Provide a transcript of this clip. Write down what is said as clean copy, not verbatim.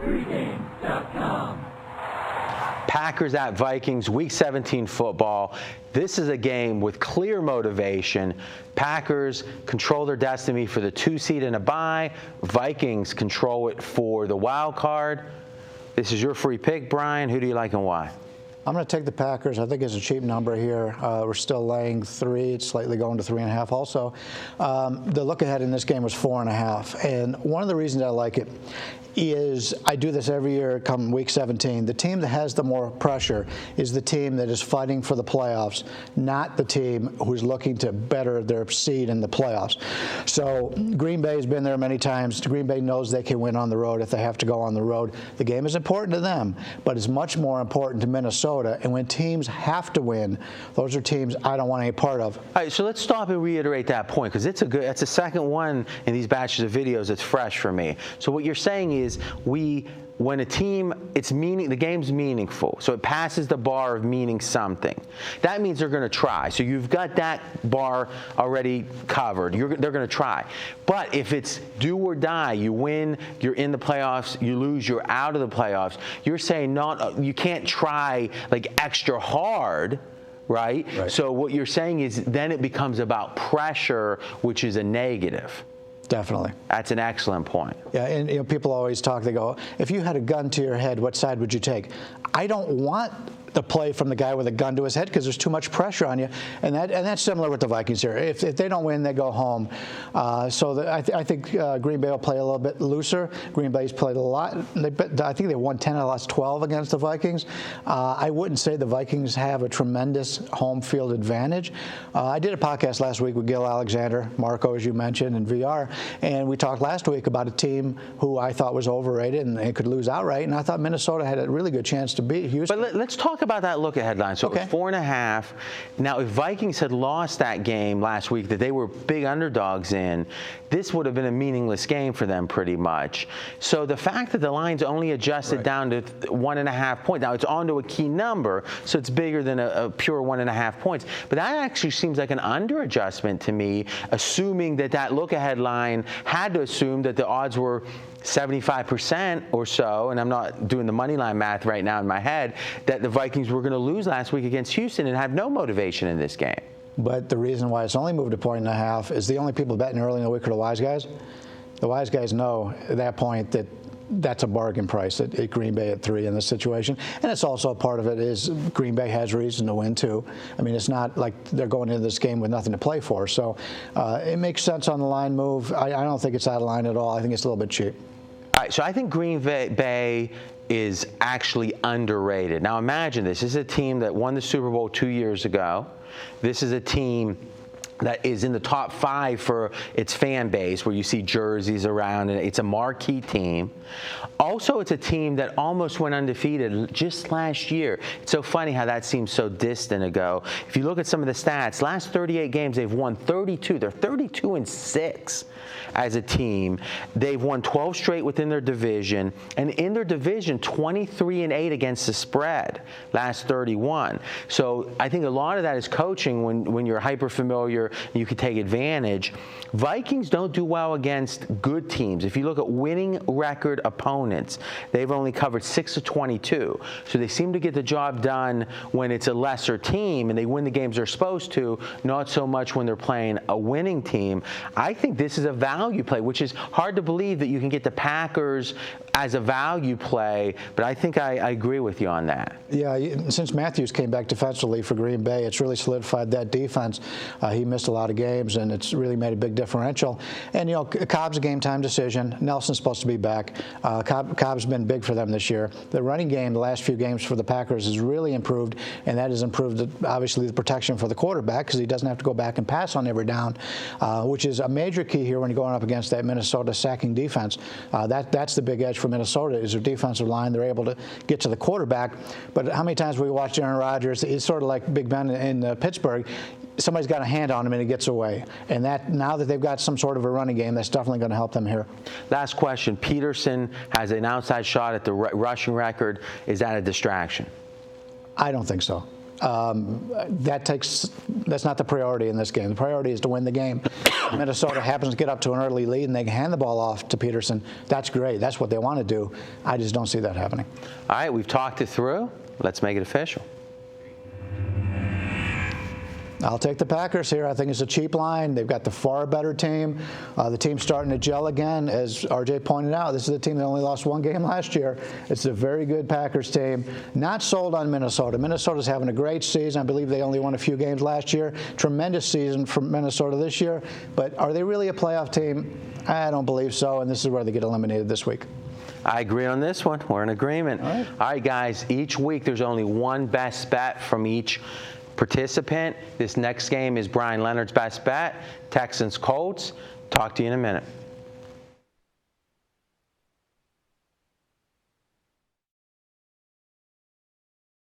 Pregame.com. Packers at Vikings, Week 17 football. This is a game with clear motivation. Packers control their destiny for the 2 seed and a bye. Vikings control it for the wild card. This is your free pick, Brian. Who do you like and why? I'm going to take the Packers. I think it's a cheap number here. We're still laying 3. It's slightly going to 3.5 also. The look ahead in this game was 4.5. And one of the reasons I like it is I do this every year come week 17. The team that has the more pressure is the team that is fighting for the playoffs, not the team who's looking to better their seed in the playoffs. So Green Bay has been there many times. Green Bay knows they can win on the road if they have to go on the road. The game is important to them, but it's much more important to Minnesota. And when teams have to win, those are teams I don't want any part of. All right, so let's stop and reiterate that point, because it's the second one in these batches of videos that's fresh for me. So what you're saying is when a team, the game's meaningful, so it passes the bar of meaning something. That means they're going to try. So you've got that bar already covered. They're going to try. But if it's do or die, you win, you're in the playoffs, you lose, you're out of the playoffs. You're saying you can't try like extra hard. Right? So what you're saying is then it becomes about pressure, which is a negative. Definitely. That's an excellent point. Yeah, and people always talk, they go, if you had a gun to your head, what side would you take? I don't want the play from the guy with a gun to his head because there's too much pressure on you, and that's similar with the Vikings here. If they don't win, they go home. I think Green Bay will play a little bit looser. Green Bay's played a lot. I think they won 10 of the last 12 against the Vikings. I wouldn't say the Vikings have a tremendous home field advantage. I did a podcast last week with Gil Alexander, Marco, as you mentioned, and VR, and we talked last week about a team who I thought was overrated and they could lose outright, and I thought Minnesota had a really good chance to beat Houston. But let's talk about that look ahead line. So okay. It was 4.5. Now, if Vikings had lost that game last week that they were big underdogs in, this would have been a meaningless game for them pretty much. So the fact that the line's only adjusted down to 1.5 points, now it's onto a key number, so it's bigger than a pure 1.5 points. But that actually seems like an under adjustment to me, assuming that look ahead line had to assume that the odds were 75% or so, and I'm not doing the money line math right now in my head, that the Vikings were going to lose last week against Houston and have no motivation in this game. But the reason why it's only moved to 1.5 is the only people betting early in the week are the wise guys. The wise guys know at that point that that's a bargain price at Green Bay at 3 in this situation. And it's also part of it is Green Bay has reason to win too. I mean, it's not like they're going into this game with nothing to play for. So it makes sense on the line move. I don't think it's out of line at all. I think it's a little bit cheap. All right, so I think Green Bay is actually underrated. Now imagine this. This is a team that won the Super Bowl 2 years ago. This is a team that is in the top 5 for its fan base, where you see jerseys around, and it's a marquee team. Also, it's a team that almost went undefeated just last year. It's so funny how that seems so distant ago. If you look at some of the stats, last 38 games, they've won 32. They're 32-6 as a team. They've won 12 straight within their division, and in their division, 23-8 against the spread, last 31. So I think a lot of that is coaching when you're hyper familiar, you can take advantage. Vikings don't do well against good teams. If you look at winning record opponents, they've only covered 6 of 22. So they seem to get the job done when it's a lesser team and they win the games they're supposed to, not so much when they're playing a winning team. I think this is a value play, which is hard to believe that you can get the Packers as a value play, but I think I agree with you on that. Yeah, since Matthews came back defensively for Green Bay, it's really solidified that defense. He missed a lot of games, and it's really made a big differential. And, Cobb's a game-time decision. Nelson's supposed to be back. Cobb's been big for them this year. The running game the last few games for the Packers has really improved, and that has improved, obviously, the protection for the quarterback because he doesn't have to go back and pass on every down, which is a major key here when you're going up against that Minnesota sacking defense. That's the big edge for Minnesota is their defensive line. They're able to get to the quarterback. But how many times we watched Aaron Rodgers? It's sort of like Big Ben in Pittsburgh. Somebody's got a hand on him and he gets away. And that now that they've got some sort of a running game, that's definitely going to help them here. Last question. Peterson has an outside shot at the rushing record. Is that a distraction? I don't think so. that's not the priority in this game. The priority is to win the game. Minnesota happens to get up to an early lead and they can hand the ball off to Peterson. That's great. That's what they want to do. I just don't see that happening. All right, we've talked it through. Let's make it official. I'll take the Packers here. I think it's a cheap line. They've got the far better team. The team's starting to gel again. As RJ pointed out, this is a team that only lost one game last year. It's a very good Packers team. Not sold on Minnesota. Minnesota's having a great season. I believe they only won a few games last year. Tremendous season from Minnesota this year. But are they really a playoff team? I don't believe so, and this is where they get eliminated this week. I agree on this one. We're in agreement. All right, guys, each week there's only one best bet from each participant. This next game is Bryan Leonard's best bet, Texans Colts. Talk to you in a minute.